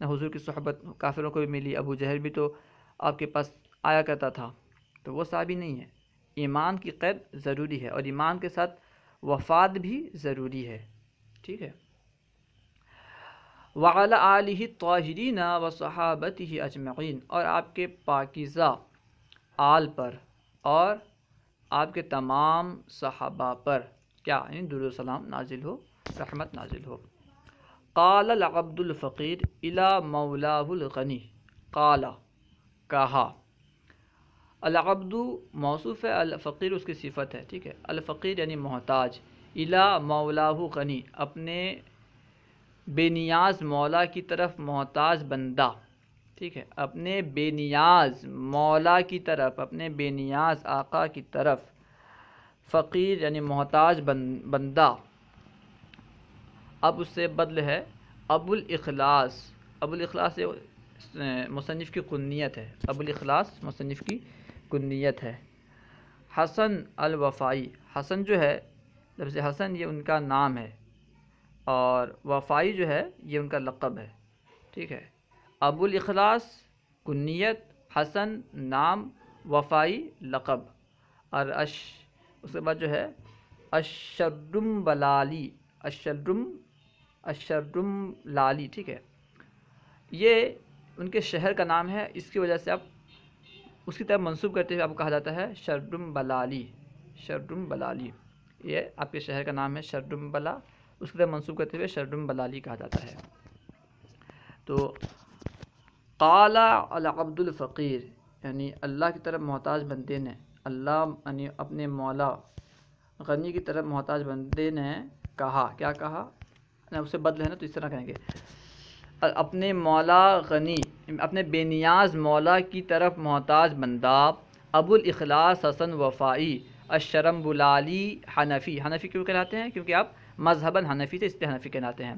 حضور کی صحبت کافروں کو بھی ملی، ابو جہل بھی تو آپ کے پاس آیا کرتا تھا، تو وہ صحابی نہیں ہے۔ ایمان کی قید ضروری ہے، اور ایمان کے ساتھ وفات بھی ضروری ہے، ٹھیک ہے۔ وعلی آلہ الطاہرین وصحابتہ اجمعین، اور آپ کے پاکیزہ آل پر اور آپ کے تمام صحابہ پر کیا؟ یعنی درود و سلام نازل ہو، رحمت نازل ہو۔ قال العبد الفقیر الی مولاہ الغنی، قال کہا، العبد موصوف ہے، الفقیر اس کی صفت ہے، ٹھیک ہے، الفقیر یعنی محتاج، الی مولاہ غنی، اپنے بے نیاز مولا کی طرف محتاج بندہ، ٹھیک ہے، اپنے بے نیاز مولا کی طرف، اپنے بے نیاز آقا کی طرف، فقیر یعنی محتاج بندہ۔ اب اس سے بدل ہے ابو الاخلاص، ابو الاخلاص مصنف کی کنیت ہے، ابو الاخلاص مصنف کی کنیت ہے۔ حسن الوفائی، حسن جو ہے، لفظ حسن یہ ان کا نام ہے، اور وفائی جو ہے یہ ان کا لقب ہے، ٹھیک ہے، ابو الاخلاص کنیت، حسن نام، وفائی لقب، اور اس کے بعد جو ہے اشرم بلالی، اشرم اشرم لالی، ٹھیک ہے، یہ ان کے شہر کا نام ہے، اس کی وجہ سے آپ اس کی طرف منسوب کرتے ہوئے آپ کو کہا جاتا ہے شرڈم بلالی، شرڈم بلالی، یہ آپ کے شہر کا نام ہے شرڈم بلا، اس کی طرف منسوب کرتے ہوئے شرڈم بلالی کہا جاتا ہے۔ تو قال العبد الفقیر، یعنی اللہ کی طرف محتاج بندے نے، اللہ یعنی اپنے مولا غنی کی طرف محتاج بندے نے کہا، کیا کہا، اس سے بدل ہے نا تو اس طرح کہیں گے، اپنے مولا غنی، اپنے بے نیاز مولا کی طرف محتاج بندہ ابو الاخلاص حسن وفائی الشرم بلالی حنفی، حنفی کیوں کہلاتے ہیں؟ کیونکہ آپ مذہباً حنفی تھے، اس لیے حنفی کہلاتے ہیں۔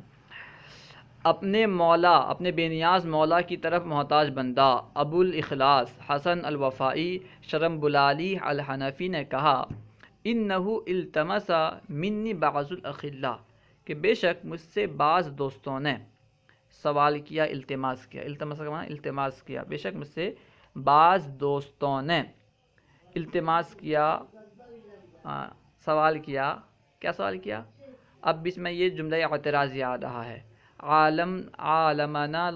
اپنے مولا، اپنے بے نیاز مولا کی طرف محتاج بندہ ابو الاخلاص حسن الوفائی شرم بلالی الحنفی نے کہا، انہو التمس منی بعض الاخلاء، کہ بے شک مجھ سے بعض دوستوں نے سوال کیا، التماس کیا، التماس کا معنی التماس کیا، بے شک مجھ سے بعض دوستوں نے التماس کیا، سوال کیا، کیا سوال کیا؟ اب بیچ میں یہ جملہ اعتراضی آ رہا ہے، عالمنا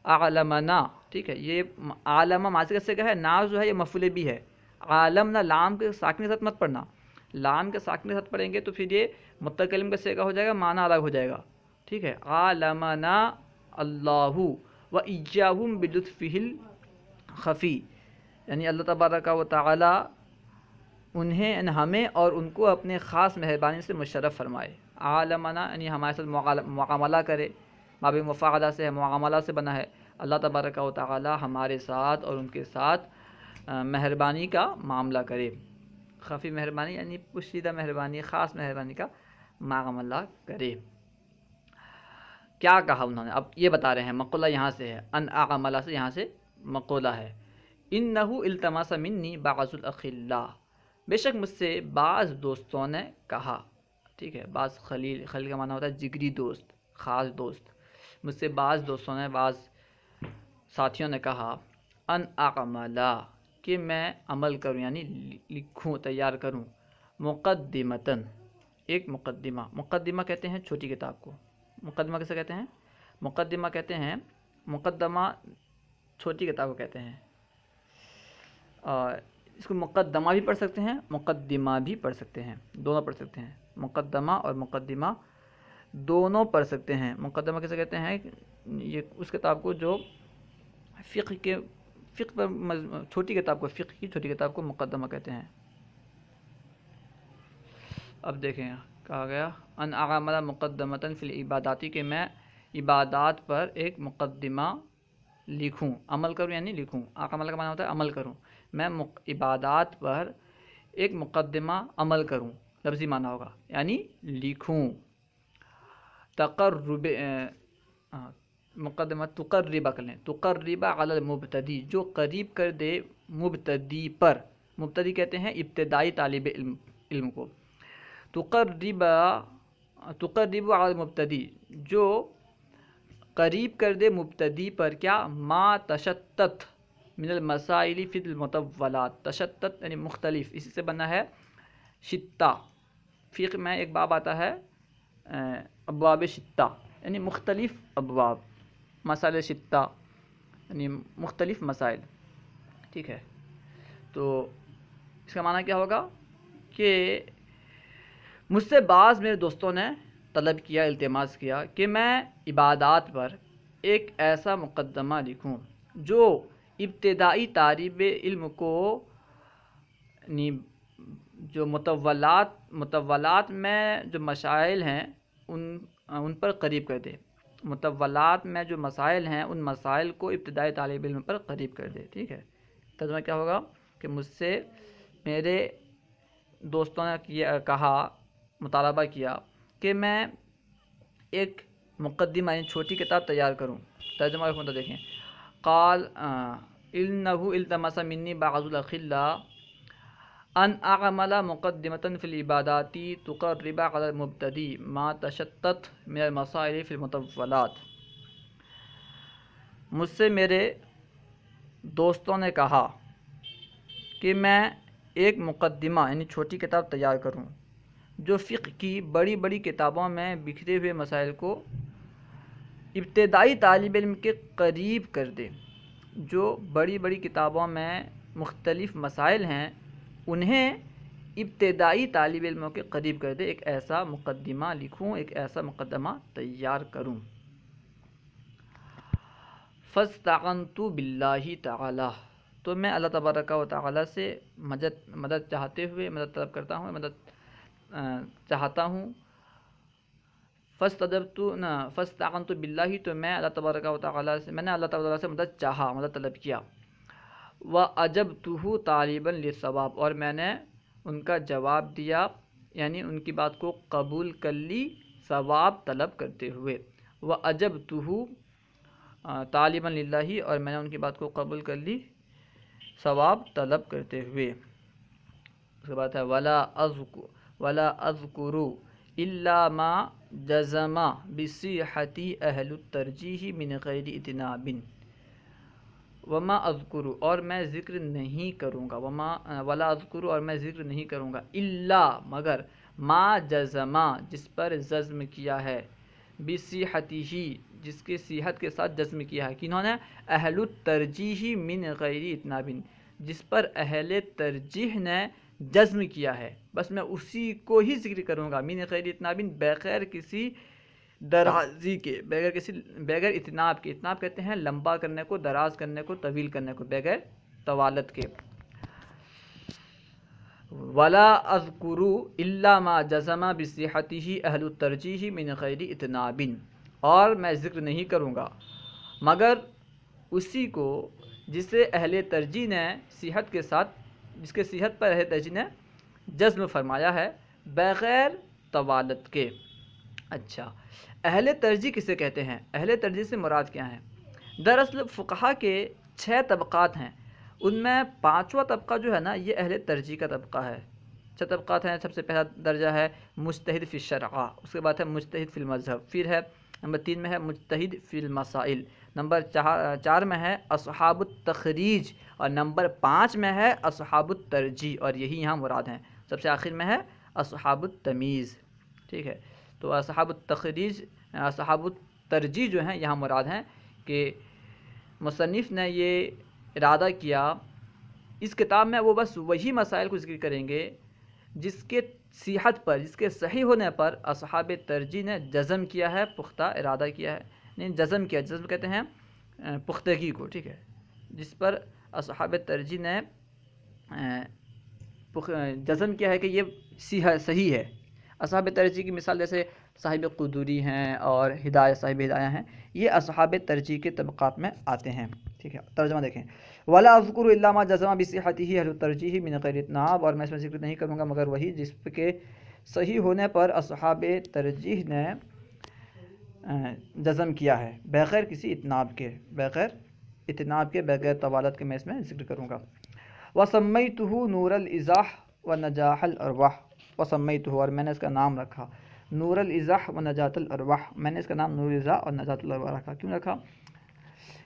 اعلمنا، ٹھیک ہے، یہ عالم ماضی سے ہے، نا جو ہے یہ مفعول بھی ہے، عالمنا لام کے ساکن کے ساتھ مت پڑھنا، لام کے ساکن کے ساتھ پڑھیں گے تو پھر یہ متکلم کا صیغہ ہو جائے گا، معنی الگ ہو جائے گا، ٹھیک ہے، عالمنا اللہ و ایاہم بلطفہ الخفی، یعنی اللہ تبارک و تعالی انہیں، ہمیں اور ان کو اپنے خاص مہربانی سے مشرف فرمائے۔ عالمنا یعنی ہمارے ساتھ معاملہ کرے، باب مفاعلہ سے ہے، معاملہ سے بنا ہے، اللہ تبارک و تعالی ہمارے ساتھ اور ان کے ساتھ مہربانی کا معاملہ کرے، خفی مہربانی یعنی پوشیدہ مہربانی، خاص مہربانی کا معاملہ کرے۔ کیا کہا انہوں نے؟ اب یہ بتا رہے ہیں، مقولہ یہاں سے ہے، ان اعملہ سے یہاں سے مقولہ ہے، انہو التمس منی بعض الاخلاء، بے شک مجھ سے بعض دوستوں نے کہا، ٹھیک ہے، بعض خلیل، خلیل کا معنی ہوتا ہے جگری دوست، خاص دوست، مجھ سے بعض دوستوں نے، بعض ساتھیوں نے کہا، ان اعملہ، کہ میں عمل کروں یعنی لکھوں، تیار کروں، مقدمتاً، ایک مقدمہ، مقدمہ کہتے ہیں چھوٹی کتاب کو، مقدمہ کیسے کہتے ہیں؟ مقدمہ کہتے ہیں، مقدمہ چھوٹی کتاب کو کہتے ہیں، اور اس کو مقدمہ بھی پڑھ سکتے ہیں، مقدمہ بھی پڑھ سکتے ہیں، دونوں پڑھ سکتے ہیں، مقدمہ اور مقدمہ دونوں پڑھ سکتے ہیں۔ مقدمہ کیسے کہتے ہیں؟ یہ اس کتاب کو جو فقہ پر چھوٹی کتاب کو، فقہ کی چھوٹی کتاب کو مقدمہ کہتے ہیں۔ اب دیکھیں کہا گیا ان اعمل مقدمتاً فی العباداتی، کہ میں عبادات پر ایک مقدمہ لکھوں، عمل کروں یعنی لکھوں، عمل کا معنی ہوتا ہے عمل کروں، میں عبادات پر ایک مقدمہ عمل کروں، لفظی معنی ہوگا یعنی لکھوں، تقرب، مقدمہ تقرب کر لیں، تقرب علی المبتدی، جو قریب کر دے مبتدی پر، مبتدی کہتے ہیں ابتدائی طالب علم کو، تقرب علی المبتدی، جو قریب کر دے مبتدی پر، کیا، ما تشتت من المسائل فی المطولات، تشتت یعنی مختلف، اسی سے بنا ہے شتہ، فقہ میں ایک باب آتا ہے ابواب شتہ، یعنی مختلف ابواب، مسائل شتہ یعنی مختلف مسائل، ٹھیک ہے، تو اس کا معنی کیا ہوگا کہ مجھ سے بعض میرے دوستوں نے طلب کیا، التماس کیا کہ میں عبادات پر ایک ایسا مقدمہ لکھوں جو ابتدائی طالب علم کو جو مطولات میں جو مسائل ہیں ان پر قریب کر دے، مطولات میں جو مسائل ہیں ان مسائل کو ابتدائی طالب علم پر قریب کر دے، ٹھیک ہے۔ ترجمہ کیا ہوگا کہ مجھ سے میرے دوستوں نے کہا، مطالبہ کیا کہ میں ایک مقدمہ یعنی چھوٹی کتاب تیار کروں۔ ترجمہ کا مطلب دیکھیں، قال انہو التمس منی بعض الاخلاء ان اعمل مقدمۃ فی العبادات تقرب علی المبتدی ما تشتت من المسائل فی المطولات، مجھ سے میرے دوستوں نے کہا کہ میں ایک مقدمہ یعنی چھوٹی کتاب تیار کروں جو فقہ کی بڑی بڑی کتابوں میں بکھرے ہوئے مسائل کو ابتدائی طالب علم کے قریب کر دے۔ جو بڑی بڑی کتابوں میں مختلف مسائل ہیں انہیں ابتدائی طالب علموں کے قریب کر دے، ایک ایسا مقدمہ لکھوں، ایک ایسا مقدمہ تیار کروں۔ فاستعنت باللہ تعالی، تو میں اللہ تبارک و تعالی سے مدد چاہتے ہوئے مدد طلب کرتا ہوں، چاہتا ہوں۔ فاستعنت باللہ، تو میں اللہ تبارک و تعالی سے میں نے اللہ تعالی سے مدد طلب کیا۔ وَأَجَبْتُهُ طَالِبًا لِلثَّوَابِ، اور میں نے ان کا جواب دیا، یعنی ان کی بات کو قبول کر لی ثواب طلب کرتے ہوئے۔ وَأَجَبْتُهُ طَالِبًا لِلَّهِ، اور میں نے ان کی بات کو قبول کر لی ثواب طلب کرتے ہوئے۔ اس کے بعد ہے وَلَا أَذْكُرُ إِلَّا مَا جَزَمَ بِصِحَّةِ أَهْلُ التَّرْجِيحِ مِنْ غَيْرِ اِتْنَابٍ۔ وما اذکر، اور میں ذکر نہیں کروں گا، ولا اذکر، اور میں ذکر نہیں کروں گا، الا مگر، ما جزما، جس پر جزم کیا ہے، بصحتہ، جس کے صحت کے ساتھ جزم کیا ہے، کنہوں نے؟ اہل الترجیح من غیر اتناب، جس پر اہل ترجیح نے جزم کیا ہے، بس میں اسی کو ہی ذکر کروں گا، من غیر اتناب، بغیر کسی درازی کے، بغیر اتناب کے، اتناب کہتے ہیں لمبا کرنے کو، دراز کرنے کو، طویل کرنے کو، بغیر طوالت کے۔ ولا اذکر الا ما جزم بصحته اہل الترجیح من غیر اتناب، اور میں ذکر نہیں کروں گا مگر اسی کو جسے اہل ترجیح نے صحت کے ساتھ، جس کے صحت پر اہل ترجیح نے جزم فرمایا ہے بغیر طوالت کے۔ اچھا، اہل ترجیح کسے کہتے ہیں؟ اہل ترجیح سے مراد کیا ہیں؟ دراصل فقہا کے 6 طبقات ہیں، ان میں 5واں طبقہ جو ہے نا، یہ اہل ترجیح کا طبقہ ہے۔ 6 طبقات ہیں۔ سب سے پہلا درجہ ہے مجتہد فی الشرع، اس کے بعد ہے مجتہد فی المذہب، پھر ہے نمبر 3 میں ہے مجتہد فی المسائل، نمبر 4 میں ہے اصحاب التخریج، اور نمبر 5 میں ہے اصحاب الترجیح، اور یہی یہاں مراد ہیں۔ سب سے آخر میں ہے اصحاب التمیز، ٹھیک ہے؟ تو اصحاب التخریج، اصحاب الترجیح جو ہیں یہاں مراد ہیں، کہ مصنف نے یہ ارادہ کیا اس کتاب میں وہ بس وہی مسائل کو ذکر کریں گے جس کے صحت پر، جس کے صحیح ہونے پر اصحاب ترجیح نے جزم کیا ہے، پختہ ارادہ کیا ہے، نہیں جزم کیا، جزم کہتے ہیں پختگی کو، ٹھیک ہے؟ جس پر اصحاب ترجیح نے جزم کیا ہے کہ یہ صحیح ہے۔ اصحاب ترجیح کی مثال جیسے صاحب قدوری ہیں اور صاحب ہدایہ ہیں، یہ اصحاب ترجیح کے طبقات میں آتے ہیں، ٹھیک ہے؟ ترجمہ دیکھیں، ولا اذکر الا ما جزم بصحته اہل الترجیح من غیر اتناب، اور میں اس میں ذکر نہیں کروں گا مگر وہی جس کے صحیح ہونے پر اصحاب ترجیح نے جزم کیا ہے، بغیر کسی اتناب کے، بغیر طوالت کے میں اس میں ذکر کروں گا۔ وسمیتہ نور الازاح ونجاح الارواح، وسمیتہ، اور میں نے اس کا نام رکھا نور الازاح ونجاۃ الارواح، میں نے اس کا نام نور الازاح اور نجاۃ الارواح رکھا۔ کیوں رکھا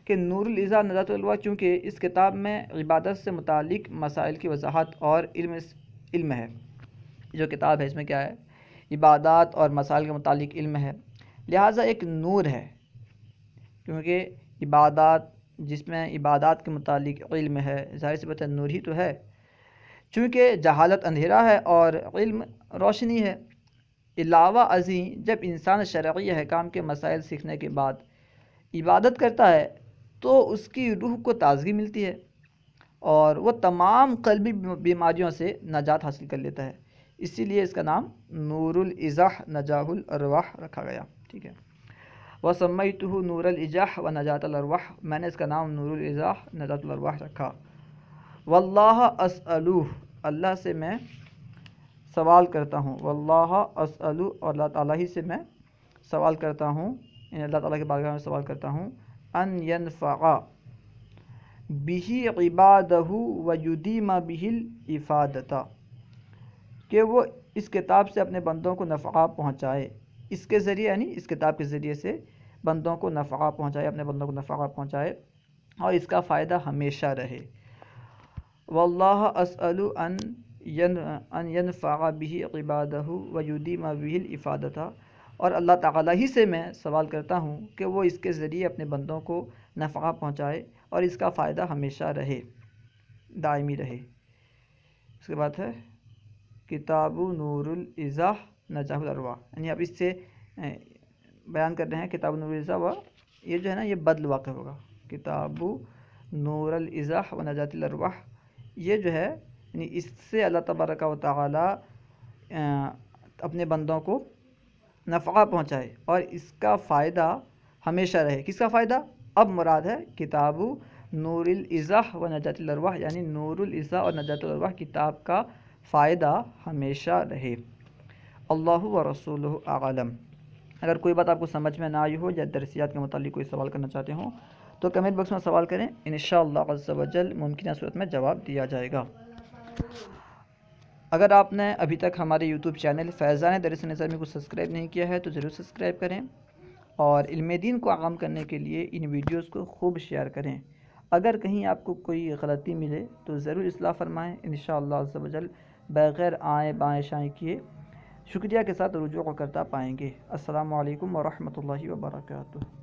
کہ نور الازاح اور نجاۃ الارواح؟ کیونکہ اس کتاب میں عبادت سے متعلق مسائل کی وضاحت اور علم ہے۔ جو کتاب ہے اس میں کیا ہے؟ عبادات اور مسائل کے متعلق علم ہے، لہٰذا ایک نور ہے، کیونکہ عبادات، جس میں عبادات کے متعلق علم ہے، ظاہر سی بات ہے نور ہی تو ہے، چونکہ جہالت اندھیرا ہے اور علم روشنی ہے۔ علاوہ ازیں جب انسان شرعی احکام کے مسائل سیکھنے کے بعد عبادت کرتا ہے تو اس کی روح کو تازگی ملتی ہے اور وہ تمام قلبی بیماریوں سے نجات حاصل کر لیتا ہے، اسی لیے اس کا نام نور الازاح نجاح الارواح رکھا گیا، ٹھیک ہے؟ وسمیتہ نور الازاح و نجاۃ الارواح، میں نے اس کا نام نور الازاح نجاۃ الارواح رکھا۔ واللہ اسألہ، اللہ سے میں سوال کرتا ہوں، واللہ اسألہ، اور اللہ تعالیٰ ہی سے میں سوال کرتا ہوں، یعنی اللہ تعالیٰ کے بارگاہ میں سوال کرتا ہوں، ان ینفع بہ عبادہ ویدیم بہ الافادۃ، کہ وہ اس کتاب سے اپنے بندوں کو نفع پہنچائے، اس کے ذریعے یعنی اس کتاب کے ذریعے سے بندوں کو نفع پہنچائے، اپنے بندوں کو نفع پہنچائے اور اس کا فائدہ ہمیشہ رہے۔ واللہ اسأل ان ينفع به عبادہ ویدیم به الافادۃ، اور اللہ تعالیٰ ہی سے میں سوال کرتا ہوں کہ وہ اس کے ذریعے اپنے بندوں کو نفع پہنچائے اور اس کا فائدہ ہمیشہ رہے، دائمی رہے۔ اس کے بعد ہے کتاب نور الازاح نجاح الارواح، یعنی اب اس سے بیان کر رہے ہیں کتاب نور الازاح، و یہ جو ہے نا یہ بدل واقع ہوگا، کتاب نور الازاح و نجات الارواح، یہ جو ہے یعنی اس سے اللہ تبارک و تعالی اپنے بندوں کو نفع پہنچائے اور اس کا فائدہ ہمیشہ رہے۔ کس کا فائدہ؟ اب مراد ہے کتاب نور الازاح و نجات الارواح، یعنی نور الازاح اور نجات الارواح کتاب کا فائدہ ہمیشہ رہے۔ اللہ و رسولہ اعلم۔ اگر کوئی بات آپ کو سمجھ میں نہ آئی ہو یا درسیات کے متعلق کوئی سوال کرنا چاہتے ہوں تو کمنٹ باکس میں سوال کریں، انشاءاللہ عز و جل ممکنہ صورت میں جواب دیا جائے گا۔ اگر آپ نے ابھی تک ہمارے یوٹیوب چینل فیضان درس نظامی کو سبسکرائب نہیں کیا ہے تو ضرور سبسکرائب کریں، اور علم دین کو عام کرنے کے لیے ان ویڈیوز کو خوب شیئر کریں۔ اگر کہیں آپ کو کوئی غلطی ملے تو ضرور اصلاح فرمائیں، انشاءاللہ عز و جل بغیر آئیں بائیں شائیں کیے شکریہ کے ساتھ رجوع کرتا پائیں گے۔ السلام علیکم ورحمۃ اللہ وبرکاتہ۔